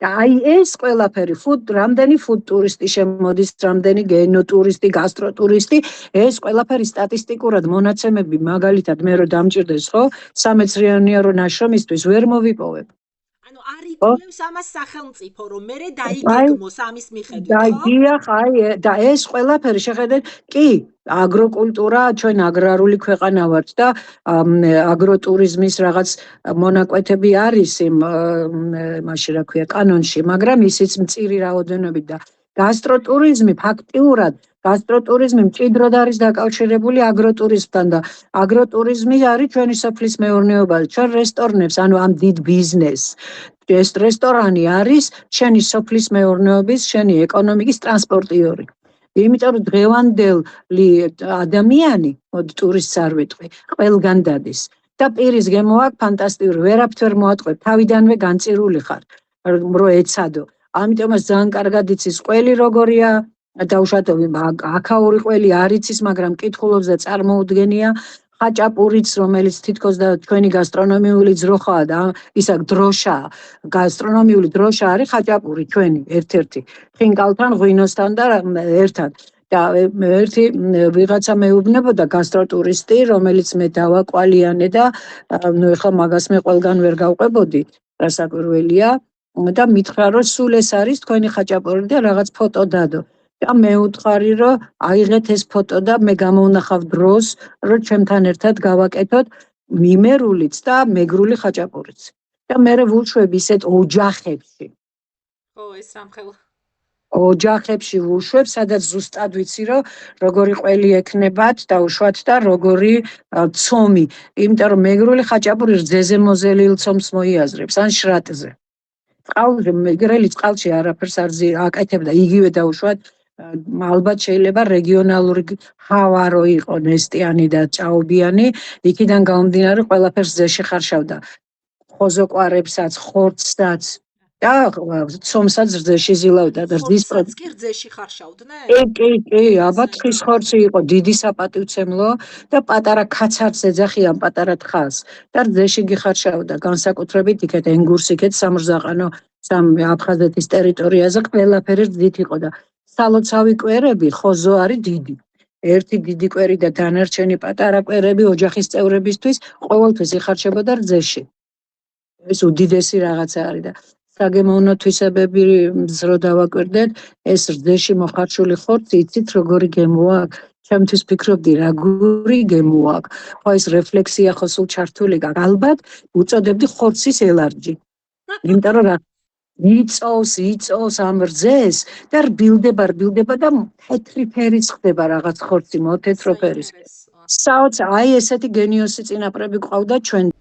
და აი ეს ყველაფერი რამდენი ფუდ ტურისტი შემოდის, რამდენი გენო ტურისტი, გასტრო ტურისტი, ეს ყველაფერი სტატისტიკურად მონაცემები მაგალითად მე რო დამჭირდეს, ხო, სამეცნიერო ნაშრომისთვის ვერ მოვიპოვებ. ანუ არ იკვლევს ამას სახელმწიფო, რომ მე დაიგეგმოს ამის მიხედვით, ხო? დიახ, და ეს ყველაფერი შეხედეთ, კი, აგროკულტურა, ჩვენ აგრარული ქვეყანა ვართ და აგროტურიზმის რაღაც მონაკვეთები არის იმ მაშინ რა ქვია, კანონში, მაგრამ ისიც მწირი რაოდენობით და გასტროტურიზმი ფაქტიურად გასტროტურიზმი მჭიდროდ არის დაკავშირებული აგროტურიზმთან და აგროტურიზმი არის ჩვენი სოფლის მეურნეობა, ჩვენ რესტორნებს, ანუ ამ დიდ ბიზნესს. ეს რესტორანი არის შენი სოფლის მეურნეობის, შენი ეკონომიკის ტრანსპორტიორი. იმიტომ რომ დღევანდელი ადამიანი, მოდი ტურისტს არ ვიტყვი, ყველგან დადის და პირის გემო აქვს ფანტასტიკური, ვერაფრით ვერ მოატყვე, თავიდანვე განწირული ხარ, რომ ეცადო. ამიტომაც ძალიან კარგად იცის ყველი როგორია, დაუშვათობი აქაური ყველი არ იცის, მაგრამ კითხულობს და წარმოუდგენია. ხაჭაპურიც, რომელიც თითქოს და ჩვენი გასტრონომიული ძროხაა და ისა დროშაა, გასტრონომიული დროშა არის ხაჭაპური ჩვენი ერთ-ერთი ხინკალთან, ღვინოსთან და ერთად. და ერთი ვიღაცა მეუბნებოდა გასტროტურისტი, რომელიც მე დავაკვალიანე და ნუ ეხლა მაგას მე ყველგან ვერ გავყვებოდი, რასაკვირველია და მითხრა რომ სულ ეს არის თქვენი ხაჭაპური და რაღაც ფოტო დადო. და მე ვუთხარი რომ აიღეთ ეს ფოტო და მე გამოვნახავ დროს რომ ჩემთან ერთად გავაკეთოთ მიმერულიც და მეგრული ხაჭაპურიც და მე ვუშვებ ისეთ ოჯახებში ეს რამხელა ოჯახებში ვუშვებ სადაც ზუსტად ვიცი რომ როგორი ყველი ექნებათ დაუშვათ და როგორი ცომი იმიტომ რომ მეგრული ხაჭაპური რძეზე მოზელილ ცომს მოიაზრებს ან შრატზე წყალში მეგრელი წყალში არაფერს არ აკეთებდა იგივე დაუშვათ ალბათ შეიძლება რეგიონალური ჰავა რო იყო ნესტიანი და ჭაობიანი, იქიდან გამომდინარე ყველაფერს ძეში ხარშავდა. ხოზოკვარებსაც, ხორცსაც და ცომსაც რძეში ზილავდა და რძის პროცესი რძეში ხარშავდნენ? კი, აბა თხის ხორცი იყო, დიდი საპატივცემლო და პატარა ქაცარს ეძახიან პატარა თხას და რძეში გიხარშავდა, განსაკუთრებით იქეთ ენგურს იქეთ სამურზაყანო აფხაზეთის ტერიტორიაზე ყველაფერი რძით იყო და სალოცავი კვერები ხოზო არის დიდი. ერთი დიდი კვერი და დანარჩენი პატარა კვერები ოჯახის წევრებისთვის ყოველთვის იხარშებოდა რძეში. ეს უდიდესი რაღაცა არის და საგემოვნო თვისებები რო დავაკვირდეთ, ეს რძეში მოხარშული ხორცი, იცით როგორი გემო აქვს? ჩემთვის ფიქრობდი რა გური გემო აქვს. ხო ეს რეფლექსია ხო სულ ჩართული გაქვს. ალბათ უწოდებდი ხორცის ელარჯი. იმიტომ რომ იწოვს ამ რძეს და რბილდება და თეთრი ფერის ხდება რაღაც ხორცი მოთეთრო ფერის. საოცარ, აი ესეთი გენიოსი წინაპრები გვყავდა ჩვენ